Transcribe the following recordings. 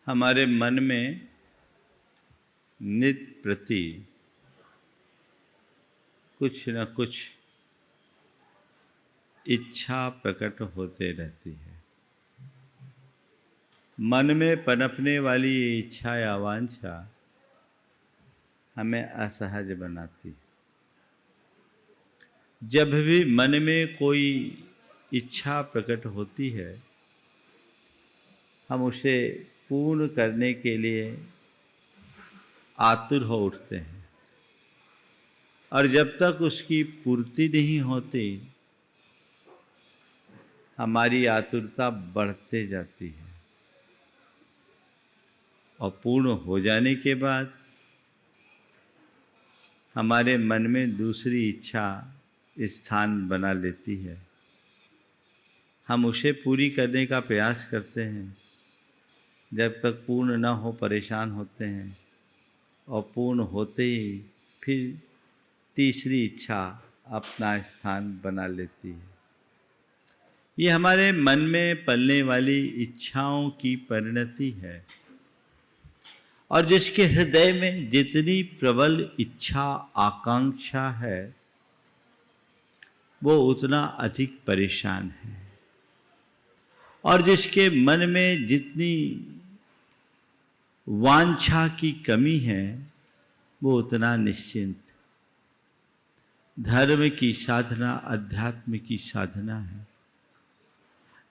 हमारे मन में नित्य प्रति कुछ न कुछ इच्छा प्रकट होते रहती है। मन में पनपने वाली ये इच्छा या वांछा हमें असहज बनाती है। जब भी मन में कोई इच्छा प्रकट होती है, हम उसे पूर्ण करने के लिए आतुर हो उठते हैं, और जब तक उसकी पूर्ति नहीं होती, हमारी आतुरता बढ़ते जाती है, और पूर्ण हो जाने के बाद हमारे मन में दूसरी इच्छा स्थान बना लेती है। हम उसे पूरी करने का प्रयास करते हैं, जब तक पूर्ण न हो परेशान होते हैं, और पूर्ण होते ही फिर तीसरी इच्छा अपना स्थान बना लेती है। ये हमारे मन में पलने वाली इच्छाओं की परिणति है, और जिसके हृदय में जितनी प्रबल इच्छा आकांक्षा है, वो उतना अधिक परेशान है, और जिसके मन में जितनी वांछा की कमी है, वो उतना निश्चिंत। धर्म की साधना अध्यात्म की साधना है,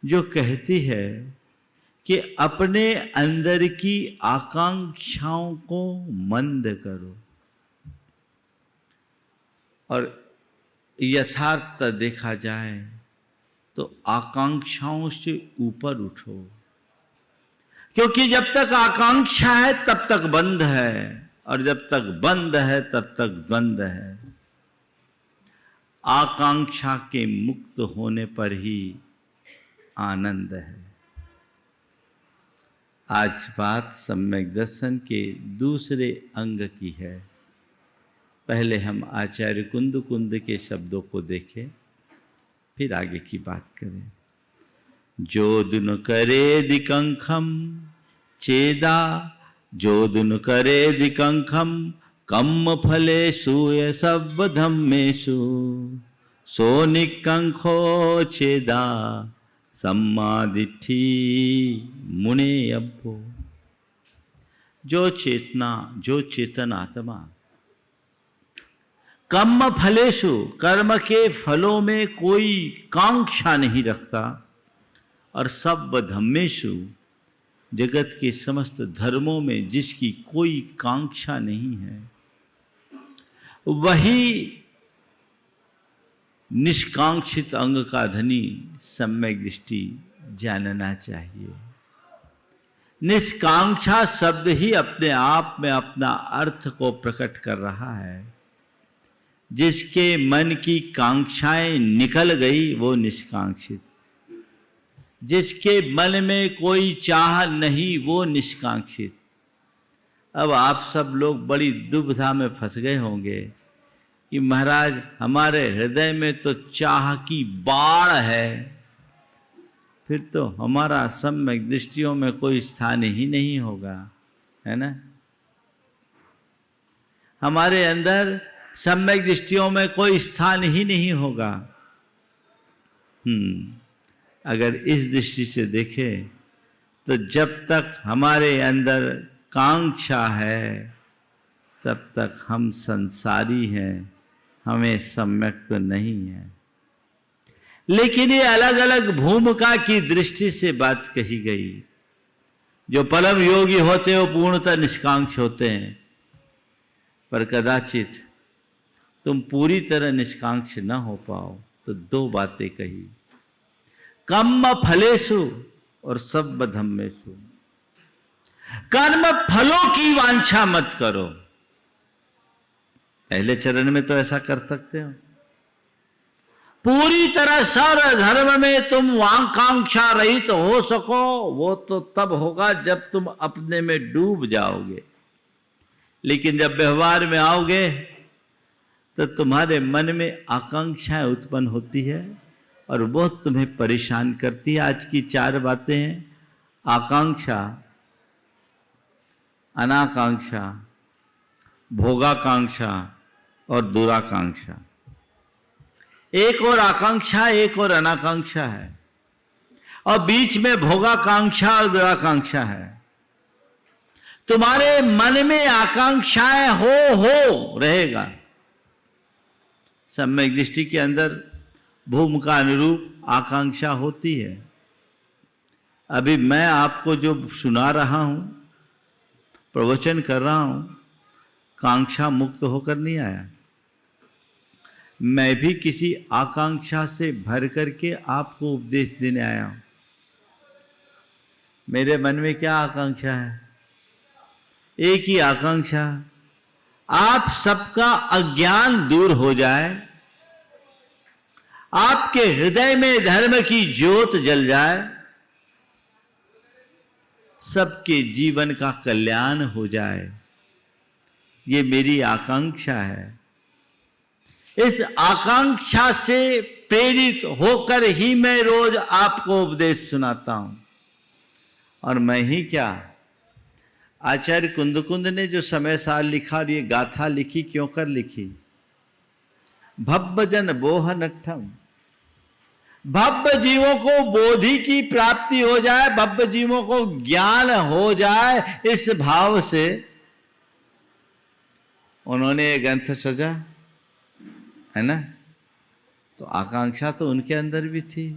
जो कहती है कि अपने अंदर की आकांक्षाओं को मंद करो, और यथार्थ देखा जाए तो आकांक्षाओं से ऊपर उठो, क्योंकि जब तक आकांक्षा है तब तक बंध है, और जब तक बंध है तब तक द्वंद्व है। आकांक्षा के मुक्त होने पर ही आनंद है। आज बात सम्यक दर्शन के दूसरे अंग की है। पहले हम आचार्य कुंद कुंद के शब्दों को देखें, फिर आगे की बात करें। जोदुन करे दिकंखम चेदा, जोदुन करे दिकंखम कम्म फलेषु सब धम्मेषु, सो निकंखो चेदा सम्मादिठी मुने अब्बो। जो चेतना, जो चेतन आत्मा कर्म फलेषु, कर्म के फलों में कोई कांक्षा नहीं रखता, और सब धम्मेषु, जगत के समस्त धर्मों में जिसकी कोई कांक्षा नहीं है, वही निष्कांक्षित अंग का धनी सम्यक दृष्टि जानना चाहिए। निष्कांक्षा शब्द ही अपने आप में अपना अर्थ को प्रकट कर रहा है। जिसके मन की कांक्षाएं निकल गई वो निष्कांक्षित, जिसके मन में कोई चाह नहीं वो निष्कांक्षित। अब आप सब लोग बड़ी दुविधा में फंस गए होंगे कि महाराज हमारे हृदय में तो चाह की बाढ़ है, फिर तो हमारा सम्यक दृष्टियों में कोई स्थान ही नहीं होगा, है ना। हमारे अंदर सम्यक दृष्टियों में कोई स्थान ही नहीं होगा। अगर इस दृष्टि से देखें तो जब तक हमारे अंदर कांक्षा है तब तक हम संसारी हैं, हमें सम्यक तो नहीं है। लेकिन ये अलग अलग भूमिका की दृष्टि से बात कही गई। जो परम योगी होते हैं वो पूर्णतः निष्कांक्ष होते हैं, पर कदाचित तुम पूरी तरह निष्कांक्ष न हो पाओ तो दो बातें कही, कर्म फलेषु और सब धम्मेषु। कर्म फलों की वांछा मत करो। पहले चरण में तो ऐसा कर सकते हो। पूरी तरह सर्व धर्म में तुम वांकांक्षा रहित हो सको, वो तो तब होगा जब तुम अपने में डूब जाओगे। लेकिन जब व्यवहार में आओगे तो तुम्हारे मन में आकांक्षाएं उत्पन्न होती है और वो तुम्हें परेशान करती है। आज की चार बातें हैं। आकांक्षा, अनाकांक्षा, भोगाकांक्षा और दुराकांक्षा। एक और आकांक्षा, एक और अनाकांक्षा है, और बीच में भोगाकांक्षा और दुराकांक्षा है। तुम्हारे मन में आकांक्षाएं हो रहेगा। सम्यक दृष्टि के अंदर भूमिका अनुरूप आकांक्षा होती है। अभी मैं आपको जो सुना रहा हूं, प्रवचन कर रहा हूं, कांक्षा मुक्त होकर नहीं आया। मैं भी किसी आकांक्षा से भर करके आपको उपदेश देने आया हूं। मेरे मन में क्या आकांक्षा है? एक ही आकांक्षा, आप सबका अज्ञान दूर हो जाए, आपके हृदय में धर्म की ज्योत जल जाए, सबके जीवन का कल्याण हो जाए। ये मेरी आकांक्षा है। इस आकांक्षा से प्रेरित होकर ही मैं रोज आपको उपदेश सुनाता हूं। और मैं ही क्या, आचार्य कुंदकुंद ने जो समय साल लिखा और ये गाथा लिखी, क्यों कर लिखी? भव्य जन बोह नट्ठम, भव्य जीवों को बोधि की प्राप्ति हो जाए, भव्य जीवों को ज्ञान हो जाए, इस भाव से उन्होंने ये ग्रंथ सजा, है ना? तो आकांक्षा तो उनके अंदर भी थी।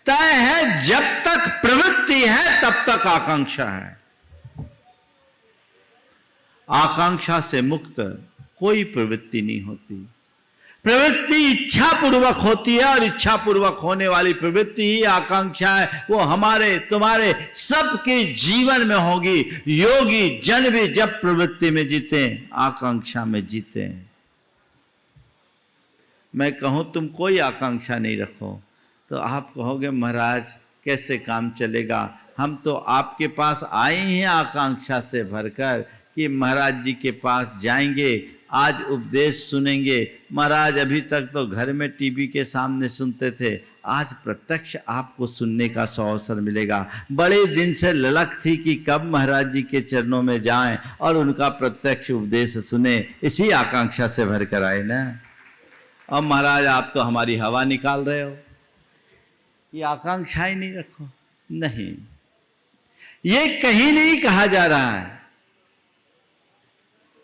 तय है, जब तक प्रवृत्ति है तब तक आकांक्षा है। आकांक्षा से मुक्त कोई प्रवृत्ति नहीं होती। प्रवृत्ति इच्छा पूर्वक होती है, और इच्छा पूर्वक होने वाली प्रवृत्ति ही आकांक्षा है। वो हमारे तुम्हारे सबके जीवन में होगी। योगी जन भी जब प्रवृत्ति में जीते, आकांक्षा में जीते। मैं कहूं तुम कोई आकांक्षा नहीं रखो, तो आप कहोगे महाराज कैसे काम चलेगा? हम तो आपके पास आए हैं आकांक्षा से भरकर कि महाराज जी के पास जाएंगे, आज उपदेश सुनेंगे। महाराज अभी तक तो घर में टीवी के सामने सुनते थे, आज प्रत्यक्ष आपको सुनने का अवसर मिलेगा। बड़े दिन से ललक थी कि कब महाराज जी के चरणों में जाएं और उनका प्रत्यक्ष उपदेश सुने। इसी आकांक्षा से भरकर आए ना। अब महाराज आप तो हमारी हवा निकाल रहे हो, ये आकांक्षा ही नहीं रखो। नहीं, ये कहीं नहीं कहा जा रहा है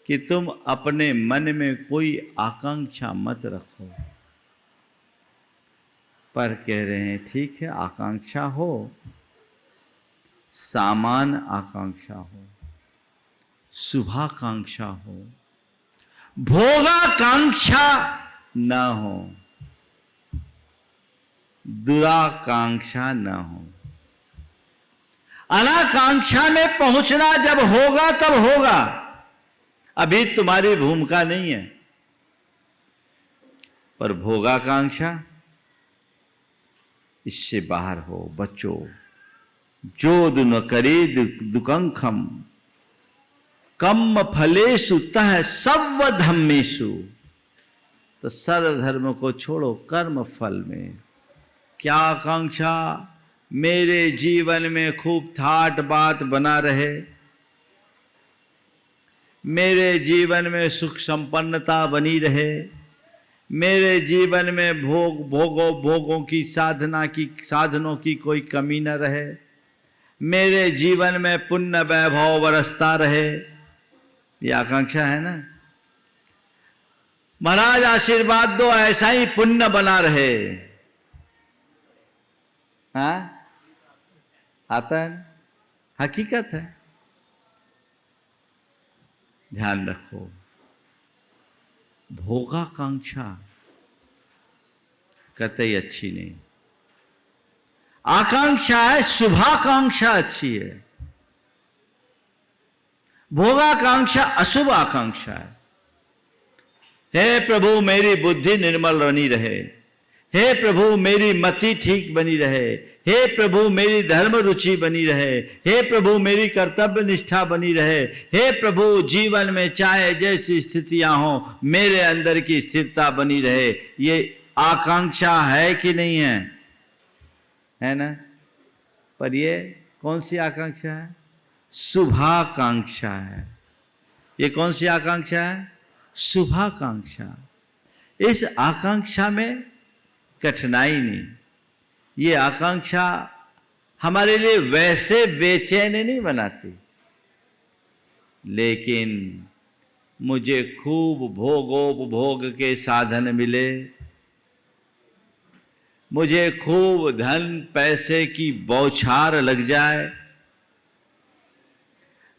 कि तुम अपने मन में कोई आकांक्षा मत रखो, पर कह रहे हैं ठीक है, आकांक्षा हो, सामान्य आकांक्षा हो, शुभाकांक्षा हो, भोगाकांक्षा न हो, दुराकांक्षा न हो। अनाकांक्षा में पहुंचना जब होगा तब होगा। अभी तुम्हारी भूमिका नहीं है। पर भोगाकांक्षा, इससे बाहर हो, बचो। जोद न करे दुकंखम, कम फलेषु तह सव्व धम्मेषु। तो सर्वधर्म को छोड़ो, कर्म फल में। क्या आकांक्षा? मेरे जीवन में खूब ठाट बात बना रहे, मेरे जीवन में सुख संपन्नता बनी रहे, मेरे जीवन में भोगों की साधनों की कोई कमी न रहे, मेरे जीवन में पुण्य वैभव बरसता रहे। ये आकांक्षा है ना। महाराज आशीर्वाद दो, ऐसा ही पुण्य बना रहे। हाँ, आता है, हकीकत है। ध्यान रखो, भोगाकांक्षा कतई अच्छी नहीं। आकांक्षा है, शुभाकांक्षा अच्छी है। भोगाकांक्षा अशुभ आकांक्षा है। हे प्रभु मेरी बुद्धि निर्मल बनी रहे, हे प्रभु मेरी मति ठीक बनी रहे, हे प्रभु मेरी धर्म रुचि बनी रहे, हे प्रभु मेरी कर्तव्य निष्ठा बनी रहे, हे प्रभु जीवन में चाहे जैसी स्थितियां हो मेरे अंदर की स्थिरता बनी रहे। ये आकांक्षा है कि नहीं है? है ना। पर ये कौन सी आकांक्षा है? शुभाकांक्षा है। ये कौन सी आकांक्षा है? शुभाकांक्षा। इस आकांक्षा में कठिनाई नहीं। ये आकांक्षा हमारे लिए वैसे बेचैन नहीं बनाती, लेकिन मुझे खूब भोगोपभोग के साधन मिले, मुझे खूब धन पैसे की बौछार लग जाए,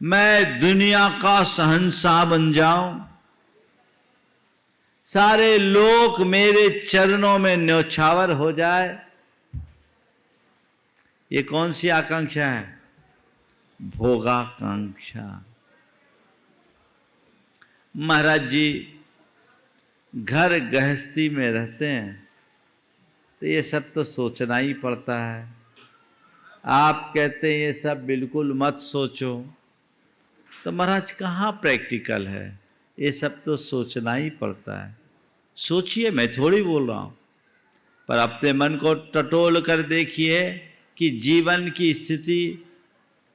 मैं दुनिया का शहंशाह बन जाऊं, सारे लोग मेरे चरणों में न्यौछावर हो जाए। ये कौन सी आकांक्षा है? भोगाकांक्षा। महाराज जी घर गृहस्थी में रहते हैं तो ये सब तो सोचना ही पड़ता है। आप कहते हैं ये सब बिल्कुल मत सोचो, तो महाराज कहाँ प्रैक्टिकल है? ये सब तो सोचना ही पड़ता है। सोचिए, मैं थोड़ी बोल रहा हूँ, पर अपने मन को टटोल कर देखिए कि जीवन की स्थिति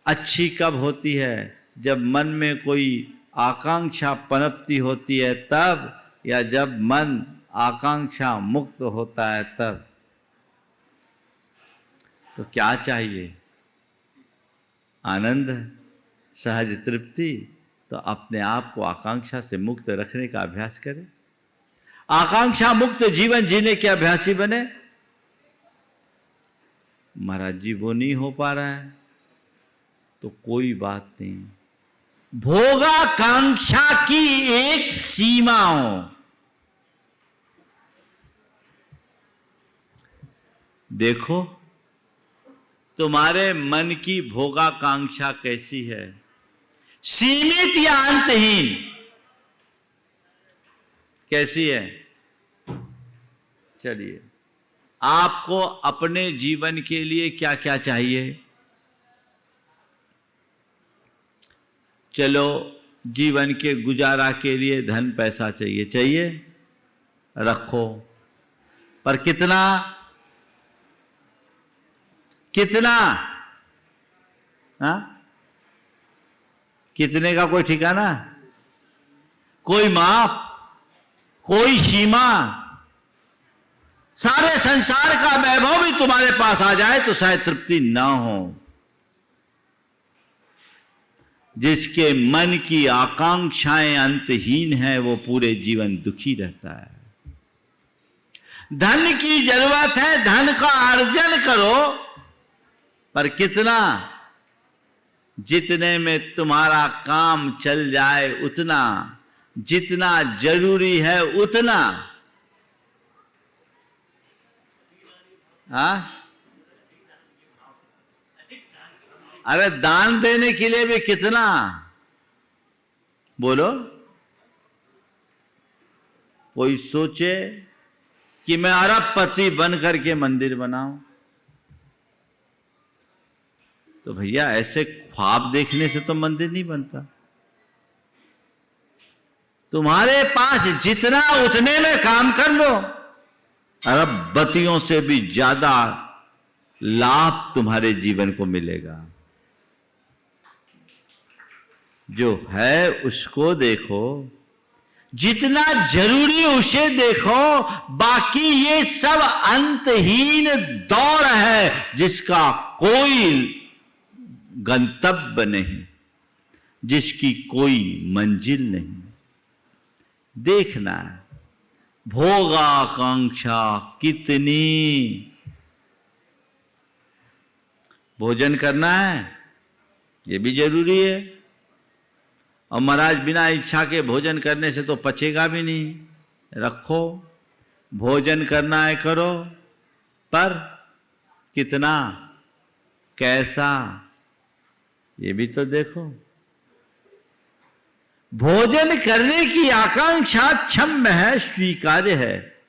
अच्छी कब होती है? जब मन में कोई आकांक्षा पनपती होती है तब, या जब मन आकांक्षा मुक्त होता है तब। तो क्या चाहिए? आनंद, सहज तृप्ति। तो अपने आप को आकांक्षा से मुक्त रखने का अभ्यास करें। आकांक्षा मुक्त जीवन जीने के अभ्यासी बने। महाराज जी वो नहीं हो पा रहा है तो कोई बात नहीं। भोगाकांक्षा की एक सीमा हो। देखो तुम्हारे मन की भोगाकांक्षा कैसी है, सीमित या अंतहीन? कैसी है? चलिए, आपको अपने जीवन के लिए क्या क्या चाहिए? चलो, जीवन के गुजारा के लिए धन पैसा चाहिए, चाहिए रखो, पर कितना? कितना? हाँ, कितने का कोई ठिकाना, कोई माप, कोई सीमा? सारे संसार का वैभव भी तुम्हारे पास आ जाए तो शायद तृप्ति ना हो। जिसके मन की आकांक्षाएं अंतहीन है वो पूरे जीवन दुखी रहता है। धन की जरूरत है, धन का अर्जन करो, पर कितना? जितने में तुम्हारा काम चल जाए उतना, जितना जरूरी है उतना। हाँ, अरे दान देने के लिए भी कितना? बोलो। कोई सोचे कि मैं अरबपति बन करके मंदिर बनाऊं, तो भैया ऐसे ख्वाब देखने से तो मंदिर नहीं बनता। तुम्हारे पास जितना उतने में काम कर लो, अरबपतियों से भी ज्यादा लाभ तुम्हारे जीवन को मिलेगा। जो है उसको देखो, जितना जरूरी उसे देखो, बाकी ये सब अंतहीन दौड़ है जिसका कोई गंतव्य नहीं, जिसकी कोई मंजिल नहीं। देखना है भोगाकांक्षा कितनी। भोजन करना है, ये भी जरूरी है। और महाराज बिना इच्छा के भोजन करने से तो पचेगा भी नहीं। रखो, भोजन करना है करो, पर कितना, कैसा, ये भी तो देखो। भोजन करने की आकांक्षा क्षम्य है, स्वीकार्य है,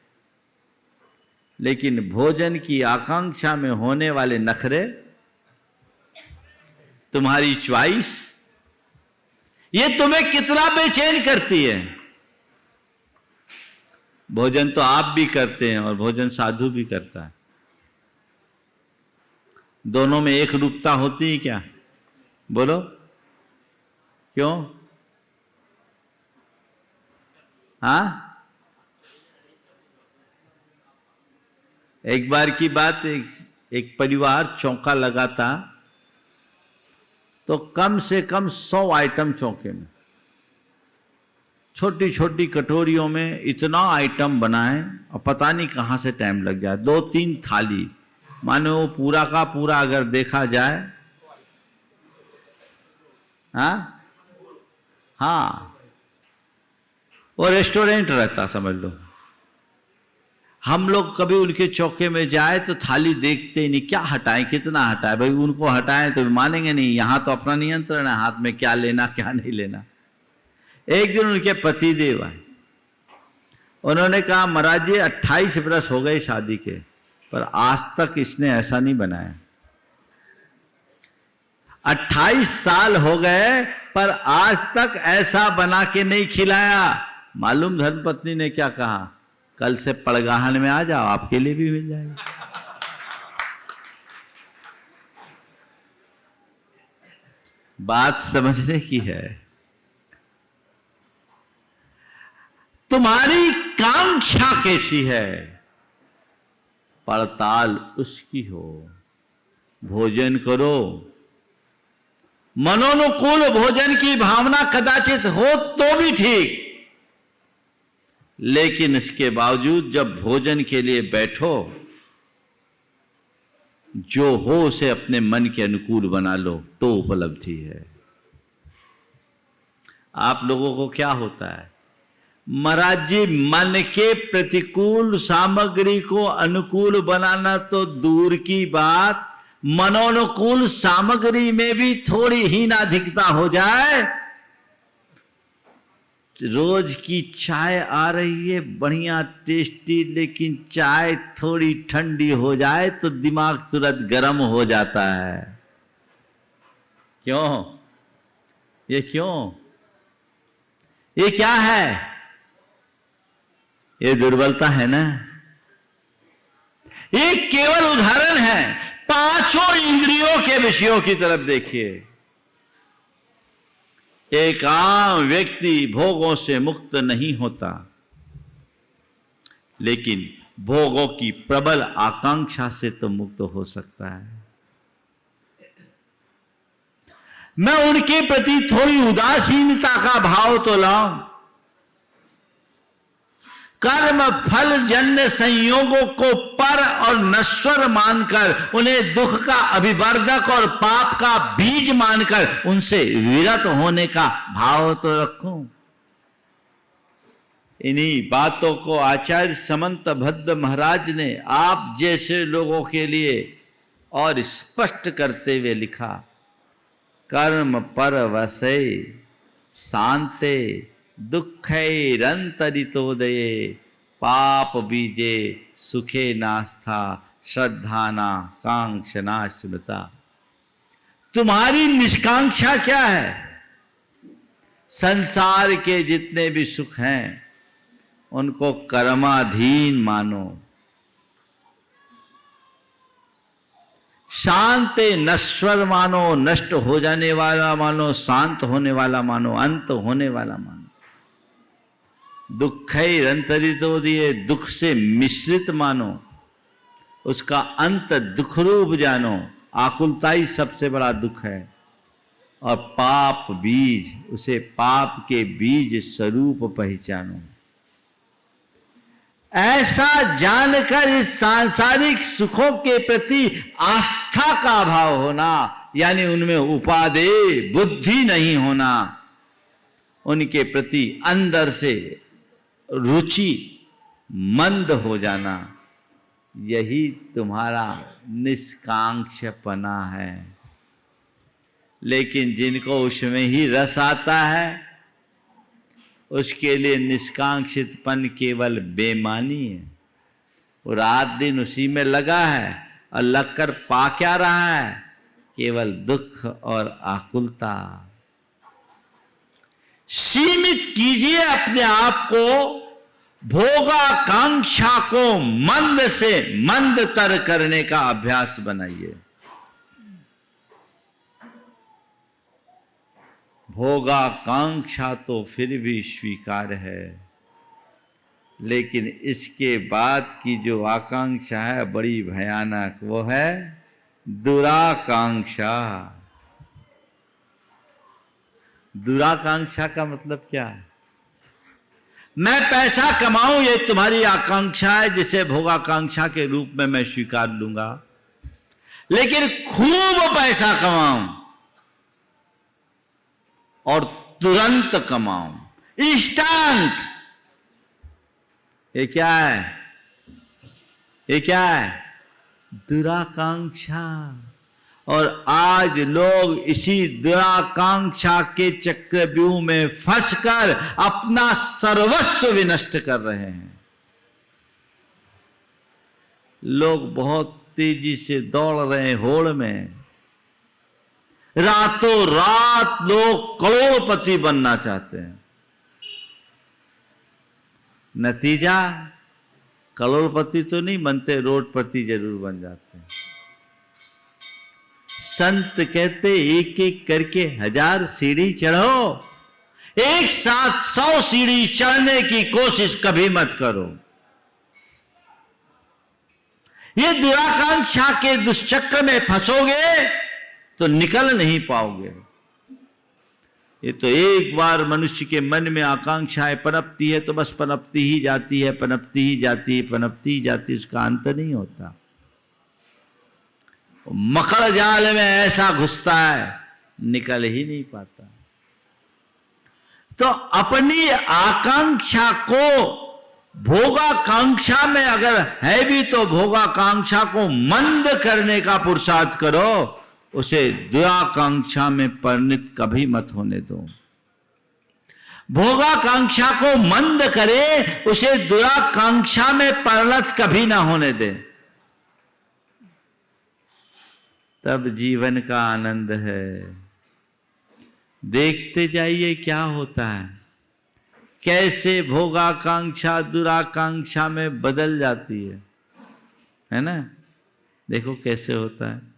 लेकिन भोजन की आकांक्षा में होने वाले नखरे, तुम्हारी च्वाइस, ये तुम्हें कितना बेचैन करती है। भोजन तो आप भी करते हैं और भोजन साधु भी करता है। दोनों में एक रूपता होती है क्या? बोलो। क्यों? हाँ, एक बार की बात, एक परिवार चौका लगा था, तो कम से कम 100 आइटम चौके में, छोटी छोटी कटोरियों में इतना आइटम बनाए और पता नहीं कहां से टाइम लग जाए। 2-3 थाली, माने वो पूरा का पूरा अगर देखा जाए, हाँ, वो रेस्टोरेंट रहता समझ लो। हम लोग कभी उनके चौके में जाए तो थाली देखते ही नहीं, क्या हटाएं, कितना हटाएं। भाई उनको हटाएं तो मानेंगे नहीं, यहां तो अपना नियंत्रण है, हाथ में क्या लेना क्या नहीं लेना। एक दिन उनके पतिदेव आए, उन्होंने कहा महाराज जी 28 वर्ष हो गए शादी के, पर आज तक इसने ऐसा नहीं बनाया। 28 साल हो गए पर आज तक ऐसा बना के नहीं खिलाया। मालूम धर्मपत्नी ने क्या कहा? कल से पड़गाहन में आ जाओ, आपके लिए भी मिल जाएगा। बात समझने की है। तुम्हारी कांक्षा कैसी है, पड़ताल उसकी हो। भोजन करो, मनोनुकूल भोजन की भावना कदाचित हो तो भी ठीक, लेकिन इसके बावजूद जब भोजन के लिए बैठो, जो हो उसे अपने मन के अनुकूल बना लो तो उपलब्धि है। आप लोगों को क्या होता है महाराज जी, मन के प्रतिकूल सामग्री को अनुकूल बनाना तो दूर की बात, मनोनुकूल सामग्री में भी थोड़ी हीनाधिकता हो जाए। रोज की चाय आ रही है बढ़िया टेस्टी, लेकिन चाय थोड़ी ठंडी हो जाए तो दिमाग तुरंत गर्म हो जाता है। क्यों? ये क्यों? ये क्या है? ये दुर्बलता है ना। ये केवल उदाहरण है। पांचों इंद्रियों के विषयों की तरफ देखिए। एक आम व्यक्ति भोगों से मुक्त नहीं होता, लेकिन भोगों की प्रबल आकांक्षा से तो मुक्त हो सकता है। मैं उनके प्रति थोड़ी उदासीनता का भाव तो लाऊं। कर्म फल जन्य संयोगों को पर और नश्वर मानकर, उन्हें दुख का अभिवर्धक और पाप का बीज मानकर उनसे विरत होने का भाव तो रखूं। इन्हीं बातों को आचार्य समंत भद्र महाराज ने आप जैसे लोगों के लिए और स्पष्ट करते हुए लिखा, कर्म पर वसे शांते दुःखैरन्तरितोदये पाप बीजे सुखे नास्था श्रद्धाना कांक्षना स्मृता। तुम्हारी निष्कांक्षा क्या है? संसार के जितने भी सुख हैं उनको कर्माधीन मानो। शांत नश्वर मानो, नष्ट हो जाने वाला मानो, शांत होने वाला मानो, अंत होने वाला मानो। दुःखैरन्तरितोदये, दुख से मिश्रित मानो, उसका अंत दुख रूप जानो। आकुलता ही सबसे बड़ा दुख है। और पाप बीज, उसे पाप के बीज स्वरूप पहचानो। ऐसा जानकर इस सांसारिक सुखों के प्रति आस्था का भाव होना, यानी उनमें उपादेय बुद्धि नहीं होना, उनके प्रति अंदर से रुचि मंद हो जाना, यही तुम्हारा निष्कांक्षपना है। लेकिन जिनको उसमें ही रस आता है, उसके लिए निष्कांक्षितपन केवल बेमानी है। वो रात दिन उसी में लगा है और लगकर पा क्या रहा है? केवल दुख और आकुलता। सीमित कीजिए अपने आप को, भोगाकांक्षा को मंद से मंदतर करने का अभ्यास बनाइए। भोगाकांक्षा तो फिर भी स्वीकार है, लेकिन इसके बाद की जो आकांक्षा है बड़ी भयानक, वो है दुराकांक्षा। दुराकांक्षा का मतलब क्या है? मैं पैसा कमाऊं ये तुम्हारी आकांक्षा है, जिसे भोगाकांक्षा के रूप में मैं स्वीकार लूंगा, लेकिन खूब पैसा कमाऊं और तुरंत कमाऊं, इंस्टेंट। ये क्या है? ये क्या है? दुराकांक्षा। और आज लोग इसी दुराकांक्षा के चक्रव्यूह में फंसकर अपना सर्वस्व विनष्ट कर रहे हैं। लोग बहुत तेजी से दौड़ रहे हैं होड़ में। रातों रात लोग करोड़पति बनना चाहते हैं। नतीजा करोड़पति तो नहीं बनते, रोडपति जरूर बन जाते हैं। संत कहते एक एक करके 1000 सीढ़ी चढ़ो, एक साथ 100 सीढ़ी चढ़ने की कोशिश कभी मत करो। ये दुराकांक्षा के दुष्चक्र में फंसोगे तो निकल नहीं पाओगे। ये तो एक बार मनुष्य के मन में आकांक्षाएं पनपती है तो बस पनपती ही जाती है, पनपती ही जाती है, पनपती ही जाती है, उसका अंत नहीं होता। मकड़ जाल में ऐसा घुसता है, निकल ही नहीं पाता। तो अपनी आकांक्षा को भोगाकांक्षा में अगर है भी तो भोगाकांक्षा को मंद करने का पुरुषार्थ करो, उसे दुराकांक्षा में परिणत कभी मत होने दो। भोगाकांक्षा को मंद करे, उसे दुराकांक्षा में परिणत कभी ना होने दे। तब जीवन का आनंद है। देखते जाइए क्या होता है, कैसे भोगाकांक्षा दुराकांक्षा में बदल जाती है ना। देखो कैसे होता है।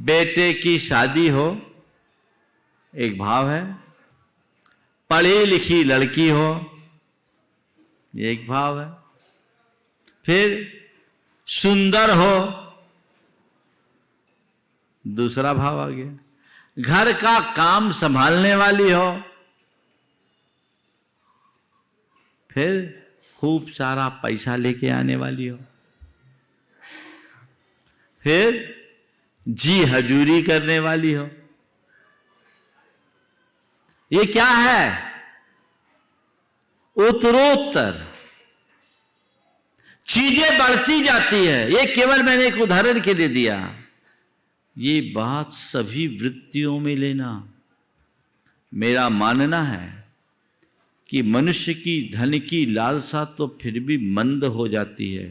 बेटे की शादी हो, एक भाव है। पढ़ी लिखी लड़की हो, एक भाव है। फिर सुंदर हो, दूसरा भाव आ गया। घर का काम संभालने वाली हो, फिर खूब सारा पैसा लेके आने वाली हो, फिर जी हजूरी करने वाली हो। ये क्या है? उत्तरोत्तर चीजें बढ़ती जाती है। ये केवल मैंने एक उदाहरण के लिए दिया। ये बात सभी वृत्तियों में लेना। मेरा मानना है कि मनुष्य की धन की लालसा तो फिर भी मंद हो जाती है,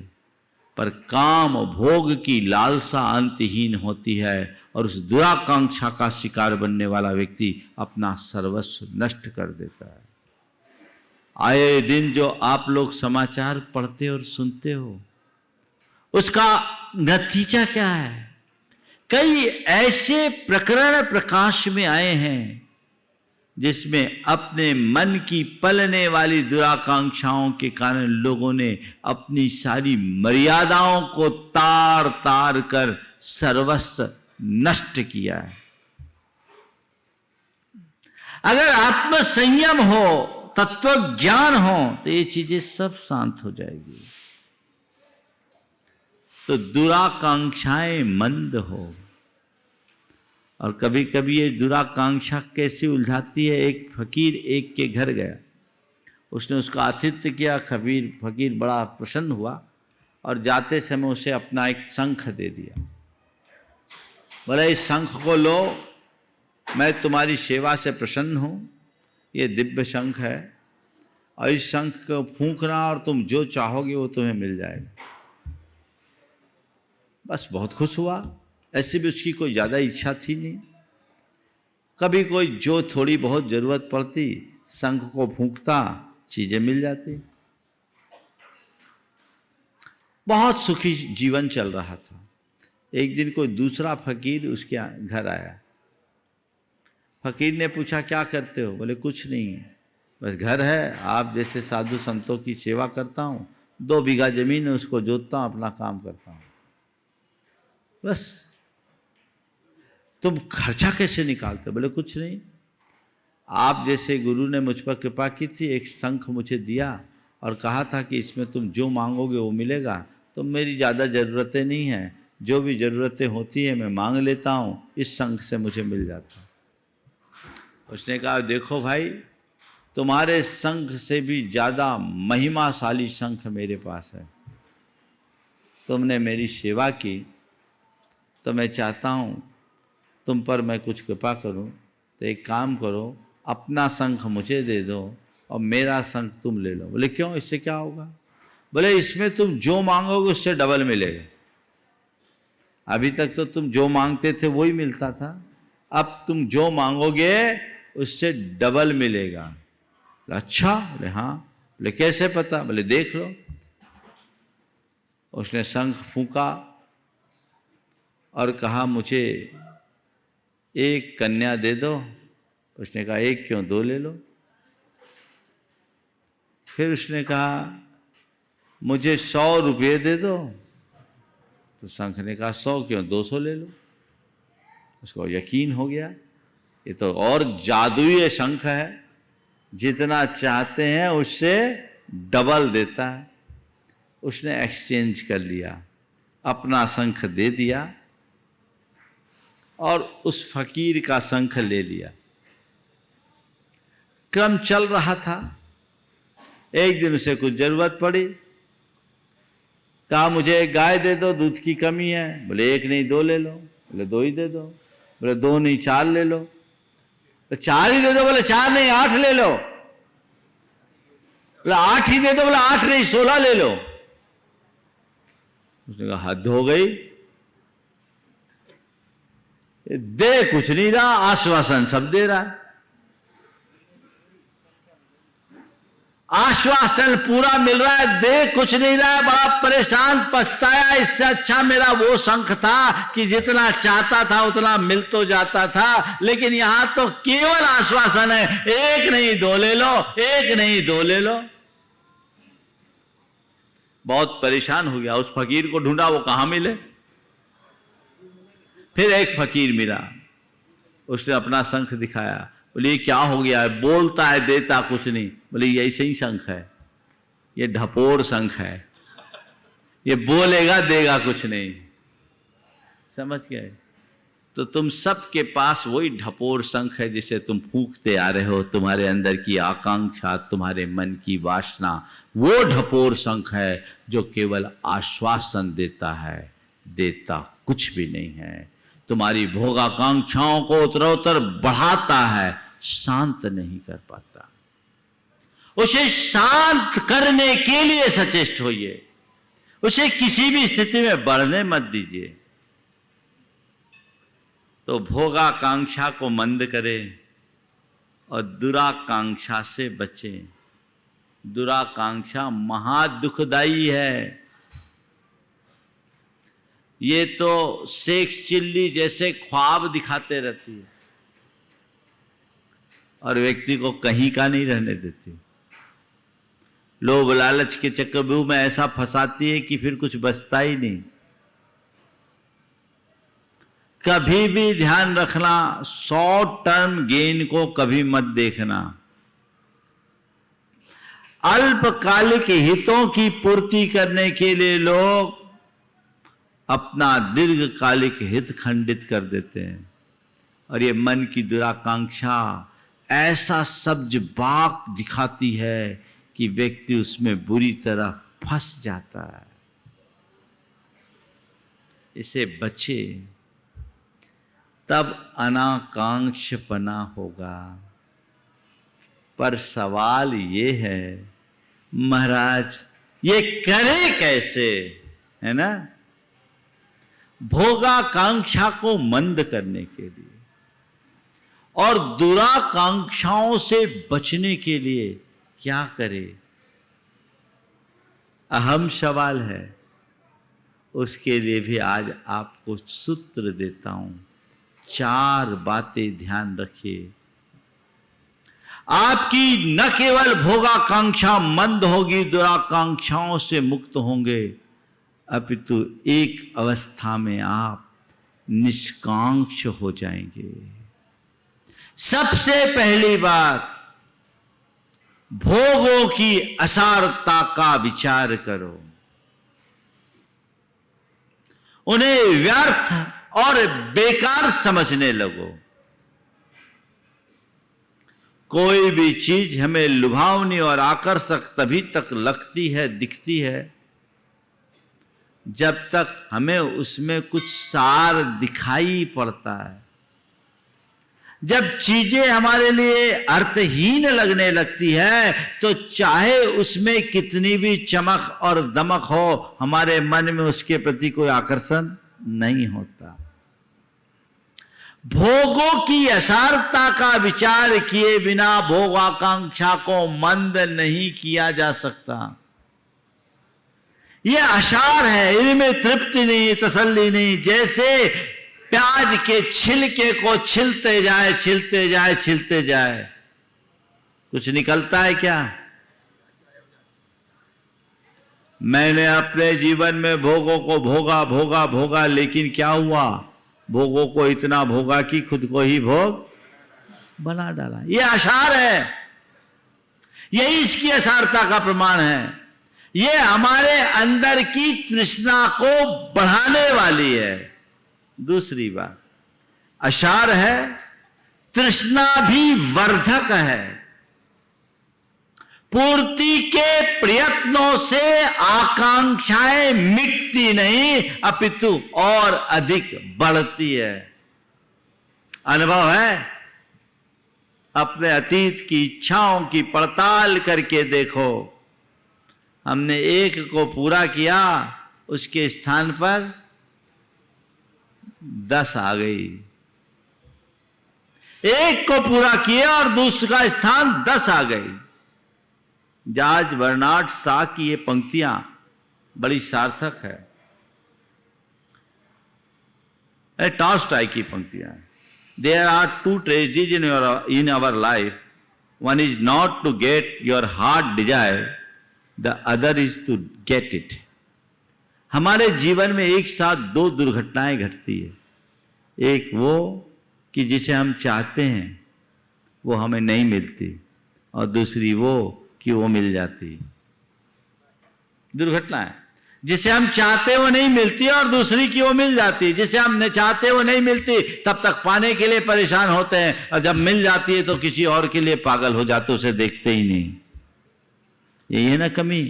पर काम भोग की लालसा अंतहीन होती है, और उस दुराकांक्षा का शिकार बनने वाला व्यक्ति अपना सर्वस्व नष्ट कर देता है। आए दिन जो आप लोग समाचार पढ़ते और सुनते हो, उसका नतीजा क्या है? कई ऐसे प्रकरण प्रकाश में आए हैं जिसमें अपने मन की पलने वाली दुराकांक्षाओं के कारण लोगों ने अपनी सारी मर्यादाओं को तार तार कर सर्वस्व नष्ट किया है। अगर आत्मसंयम हो, तत्व ज्ञान हो, तो ये चीजें सब शांत हो जाएगी। तो दुराकांक्षाएं मंद हो। और कभी कभी ये दुराकांक्षा कैसे उलझाती है। एक फकीर एक के घर गया, उसने उसका आतिथ्य किया। फकीर बड़ा प्रसन्न हुआ और जाते समय उसे अपना एक शंख दे दिया। बोला, इस शंख को लो, मैं तुम्हारी सेवा से प्रसन्न हूँ, ये दिव्य शंख है, और इस शंख को फूंकना और तुम जो चाहोगे वो तुम्हें मिल जाएगा। बस बहुत खुश हुआ। ऐसे भी उसकी कोई ज़्यादा इच्छा थी नहीं। कभी कोई जो थोड़ी बहुत ज़रूरत पड़ती, शंख को फूंकता, चीज़ें मिल जाती। बहुत सुखी जीवन चल रहा था। एक दिन कोई दूसरा फकीर उसके घर आया। फकीर ने पूछा क्या करते हो? बोले कुछ नहीं, बस घर है, आप जैसे साधु संतों की सेवा करता हूँ, 2 बीघा जमीन है उसको जोतता हूँ, अपना काम करता हूँ, बस। तुम खर्चा कैसे निकालते? बोले कुछ नहीं, आप जैसे गुरु ने मुझ पर कृपा की थी, एक शंख मुझे दिया और कहा था कि इसमें तुम जो मांगोगे वो मिलेगा, तो मेरी ज़्यादा ज़रूरतें नहीं हैं, जो भी ज़रूरतें होती है मैं मांग लेता हूँ, इस शंख से मुझे मिल जाता। उसने कहा देखो भाई, तुम्हारे शंख से भी ज़्यादा महिमाशाली शंख मेरे पास है। तुमने मेरी सेवा की तो मैं चाहता हूँ तुम पर मैं कुछ कृपा करूँ, तो एक काम करो, अपना शंख मुझे दे दो और मेरा शंख तुम ले लो। बोले क्यों, इससे क्या होगा? बोले इसमें तुम जो मांगोगे उससे डबल मिलेगा। अभी तक तो तुम जो मांगते थे वही मिलता था, अब तुम जो मांगोगे उससे डबल मिलेगा। अच्छा? बोले हाँ। बोले कैसे पता? बोले देख लो। उसने शंख फूंका और कहा मुझे एक कन्या दे दो। उसने कहा एक क्यों, 2 ले लो। फिर उसने कहा मुझे 100 रुपये दे दो। तो शंख ने कहा 100 क्यों, 200 ले लो। उसको यकीन हो गया ये तो और जादुई शंख है, जितना चाहते हैं उससे डबल देता है। उसने एक्सचेंज कर लिया, अपना शंख दे दिया और उस फकीर का शंख ले लिया। क्रम चल रहा था, एक दिन उसे कुछ जरूरत पड़ी, कहा मुझे एक गाय दे दो, दूध की कमी है। बोले एक नहीं 2 ले लो। बोले 2 ही दे दो। बोले 2 नहीं 4 ले लो। तो 4 ही दे दो। बोले 4 नहीं 8 ले लो। बोले 8 ही दे दो। बोले 8 नहीं 16 ले लो। उसने कहा हद हो गई, दे कुछ नहीं रहा, आश्वासन सब दे रहा है। आश्वासन पूरा मिल रहा है, दे कुछ नहीं रहा है, बड़ा परेशान पछताया। इससे अच्छा मेरा वो शंख था कि जितना चाहता था उतना मिल तो जाता था, लेकिन यहां तो केवल आश्वासन है, एक नहीं 2 ले लो, एक नहीं 2 ले लो। बहुत परेशान हो गया, उस फकीर को ढूंढा, वो कहां मिले। फिर एक फकीर मिला, उसने अपना शंख दिखाया। बोले ये क्या हो गया है, बोलता है देता कुछ नहीं। बोले ये ऐसे ही शंख है, ये ढपोर शंख है, ये बोलेगा देगा कुछ नहीं। समझ गए? तो तुम सबके पास वही ढपोर शंख है जिसे तुम फूंकते आ रहे हो। तुम्हारे अंदर की आकांक्षा, तुम्हारे मन की वासना, वो ढपोर शंख है जो केवल आश्वासन देता है, देता कुछ भी नहीं है। तुम्हारी भोगाकांक्षाओं को उत्तरोत्तर बढ़ाता है, शांत नहीं कर पाता। उसे शांत करने के लिए सचेष्ट होइए, उसे किसी भी स्थिति में बढ़ने मत दीजिए। तो भोगाकांक्षा को मंद करें और दुराकांक्षा से बचें। दुराकांक्षा महा दुखदाई है। ये तो सेक्स चिल्ली जैसे ख्वाब दिखाते रहती है और व्यक्ति को कहीं का नहीं रहने देती। लोभ लालच के चक्रव्यूह में ऐसा फंसाती है कि फिर कुछ बचता ही नहीं। कभी भी ध्यान रखना, शॉर्ट टर्म गेन को कभी मत देखना। अल्पकालिक हितों की पूर्ति करने के लिए लोग अपना दीर्घकालिक हित खंडित कर देते हैं और ये मन की दुराकांक्षा ऐसा सब्ज बाग दिखाती है कि व्यक्ति उसमें बुरी तरह फंस जाता है। इसे बचे, तब अनाकांक्षपना होगा। पर सवाल ये है महाराज, ये करे कैसे, है ना? भोगाकांक्षा को मंद करने के लिए और दुराकांक्षाओं से बचने के लिए क्या करे? अहम सवाल है। उसके लिए भी आज आपको सूत्र देता हूं। 4 बातें ध्यान रखिए। आपकी न केवल भोगाकांक्षा मंद होगी, दुराकांक्षाओं से मुक्त होंगे, अपितु एक अवस्था में आप निष्कांक्ष हो जाएंगे। सबसे पहली बात, भोगों की असारता का विचार करो, उन्हें व्यर्थ और बेकार समझने लगो। कोई भी चीज हमें लुभावनी और आकर्षक तभी तक लगती है, दिखती है, जब तक हमें उसमें कुछ सार दिखाई पड़ता है। जब चीजें हमारे लिए अर्थहीन लगने लगती है, तो चाहे उसमें कितनी भी चमक और दमक हो, हमारे मन में उसके प्रति कोई आकर्षण नहीं होता। भोगों की असारता का विचार किए बिना भोगाकांक्षा को मंद नहीं किया जा सकता। यह असार है, इनमें तृप्ति नहीं, तसल्ली नहीं। जैसे प्याज के छिलके को छिलते जाए, छिलते जाए, छिलते जाए, कुछ निकलता है क्या? मैंने अपने जीवन में भोगों को भोगा भोगा भोगा, लेकिन क्या हुआ? भोगों को इतना भोगा कि खुद को ही भोग बना डाला। यह असार है, यही इसकी असारता का प्रमाण है। यह हमारे अंदर की तृष्णा को बढ़ाने वाली है। दूसरी बात, असार है, तृष्णा भी वर्धक है। पूर्ति के प्रयत्नों से आकांक्षाएं मिटती नहीं, अपितु और अधिक बढ़ती है। अनुभव है, अपने अतीत की इच्छाओं की पड़ताल करके देखो। हमने एक को पूरा किया, उसके स्थान पर 10 आ गई। एक को पूरा किया और दूसरा स्थान 10 आ गई। जॉर्ज बर्नार्ड शॉ की ये पंक्तियां बड़ी सार्थक है। टॉल्स्टॉय की पंक्तियां। There are 2 tragedies in our life. One is not to get your heart desire, the other is to get it. हमारे जीवन में एक साथ 2 दुर्घटनाएं घटती है। एक वो कि जिसे हम चाहते हैं वो हमें नहीं मिलती, और दूसरी वो कि वो मिल जाती। दुर्घटना है, जिसे हम चाहते वो नहीं मिलती, और दूसरी की वो मिल जाती। जिसे हम नहीं चाहते वो नहीं मिलती, तब तक पाने के लिए परेशान होते हैं, और जब मिल जाती है तो किसी और के लिए पागल हो जाते, उसे देखते ही नहीं। यही है ना कमी।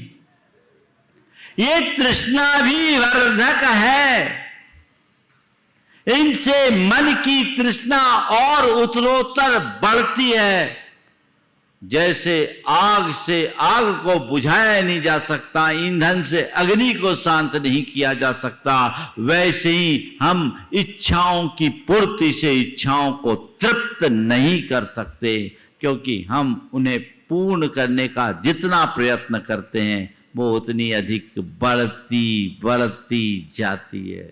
ये तृष्णा भी वर्धक है। इनसे मन की तृष्णा और उत्तरोत्तर बढ़ती है। जैसे आग से आग को बुझाया नहीं जा सकता, ईंधन से अग्नि को शांत नहीं किया जा सकता, वैसे ही हम इच्छाओं की पूर्ति से इच्छाओं को तृप्त नहीं कर सकते, क्योंकि हम उन्हें पूर्ण करने का जितना प्रयत्न करते हैं वो उतनी अधिक बढ़ती बढ़ती जाती है।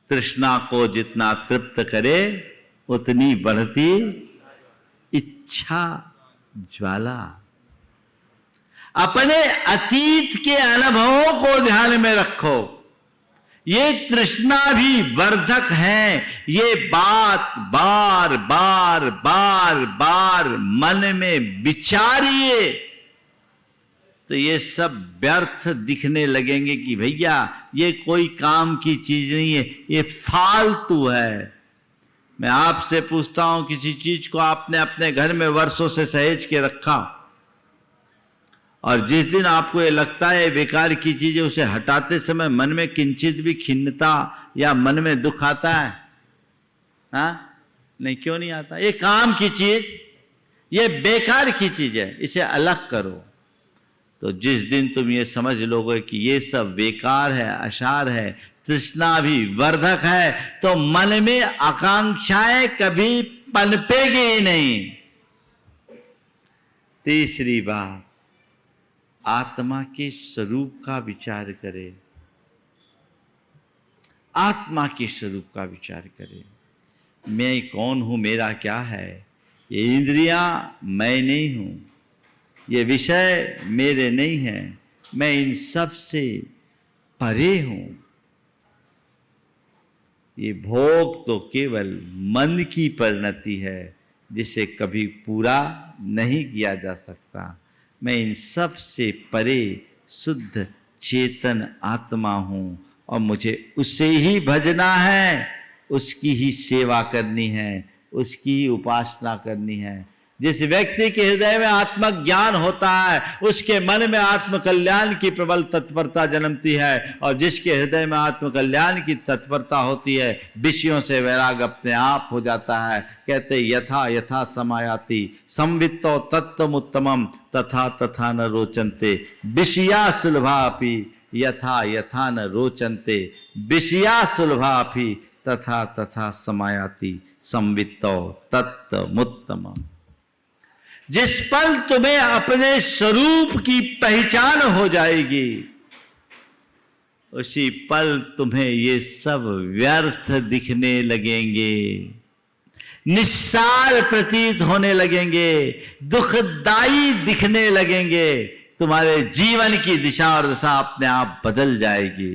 तृष्णा को जितना तृप्त करे उतनी बढ़ती इच्छा ज्वाला। अपने अतीत के अनुभवों को ध्यान में रखो। ये तृष्णा भी वर्धक है। ये बात बार बार बार बार मन में विचारिए तो ये सब व्यर्थ दिखने लगेंगे कि भैया ये कोई काम की चीज नहीं है, ये फालतू है। मैं आपसे पूछता हूं, किसी चीज को आपने अपने घर में वर्षों से सहेज के रखा, और जिस दिन आपको ये लगता है बेकार की चीज है, उसे हटाते समय मन में किंचित भी खिन्नता या मन में दुख आता है? हाँ? नहीं, क्यों नहीं आता? ये काम की चीज, ये बेकार की चीज है, इसे अलग करो। तो जिस दिन तुम ये समझ लोगे कि ये सब बेकार है, असार है, तृष्णा भी वर्धक है, तो मन में आकांक्षाएं कभी पनपेगी ही नहीं। तीसरी बात, आत्मा के स्वरूप का विचार करे, आत्मा के स्वरूप का विचार करे। मैं कौन हूं, मेरा क्या है? ये इंद्रियां मैं नहीं हूं, ये विषय मेरे नहीं हैं, मैं इन सब से परे हूं। ये भोग तो केवल मन की परिणति है जिसे कभी पूरा नहीं किया जा सकता। मैं इन सब से परे शुद्ध चेतन आत्मा हूं और मुझे उसे ही भजना है, उसकी ही सेवा करनी है, उसकी ही उपासना करनी है। जिस व्यक्ति के हृदय में आत्मज्ञान होता है उसके मन में आत्म कल्याण की प्रबल तत्परता जन्मती है, और जिसके हृदय में आत्म कल्याण की तत्परता होती है विषयों से वैराग अपने आप हो जाता है। कहते यथा यथा समायाति संवित्तो तत्त्वमुत्तमम् तथा तथा न रोचन्ते विषया सुलभापि यथा यथा न रोचन्ते विषया सुलभापि तथा तथा समायाति संवित्तो तत्त्वमुत्तमम्। जिस पल तुम्हें अपने स्वरूप की पहचान हो जाएगी उसी पल तुम्हें ये सब व्यर्थ दिखने लगेंगे, निस्सार प्रतीत होने लगेंगे, दुखदाई दिखने लगेंगे। तुम्हारे जीवन की दिशा और दशा अपने आप बदल जाएगी।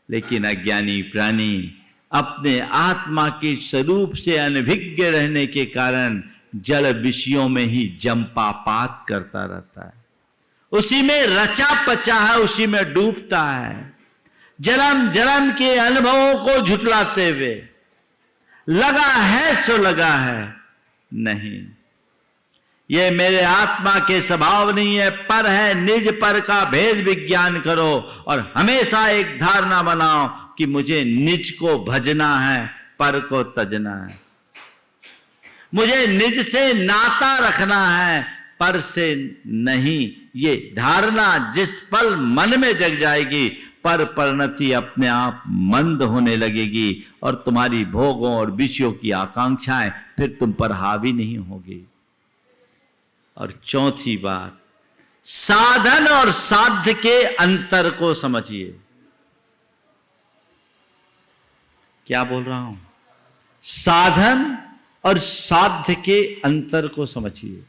लेकिन अज्ञानी प्राणी अपने आत्मा के स्वरूप से अनभिज्ञ रहने के कारण जल विषयों में ही जंपापात करता रहता है, उसी में रचा पचा है, उसी में डूबता है, जन्म जन्म के अनुभवों को झुटलाते हुए। लगा है सो लगा है, नहीं, ये मेरे आत्मा के स्वभाव नहीं है, पर है। निज पर का भेद विज्ञान करो और हमेशा एक धारणा बनाओ कि मुझे निज को भजना है, पर को तजना है। मुझे निज से नाता रखना है, पर से नहीं। ये धारणा जिस पल मन में जग जाएगी पर परिणति अपने आप मंद होने लगेगी और तुम्हारी भोगों और विषयों की आकांक्षाएं फिर तुम पर हावी नहीं होगी। और चौथी बात, साधन और साध्य के अंतर को समझिए। क्या बोल रहा हूं? साधन और साध्य के अंतर को समझिए।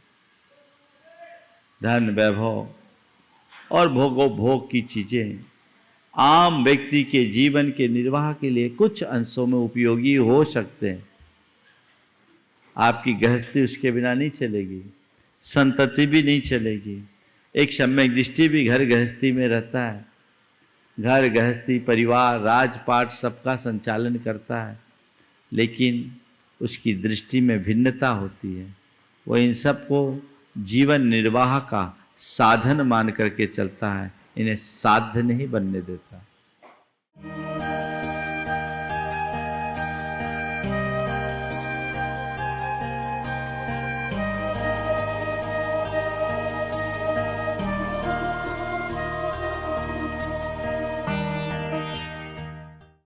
धन वैभव और भोग की चीजें आम व्यक्ति के जीवन के निर्वाह के लिए कुछ अंशों में उपयोगी हो सकते हैं। आपकी गृहस्थी उसके बिना नहीं चलेगी, संतति भी नहीं चलेगी। एक सम्यक दृष्टि भी घर गृहस्थी में रहता है। घर गृहस्थी परिवार राजपाट सबका संचालन करता है, लेकिन उसकी दृष्टि में भिन्नता होती है। वो इन सबको जीवन निर्वाह का साधन मान करके चलता है, इन्हें साध्य नहीं बनने देता।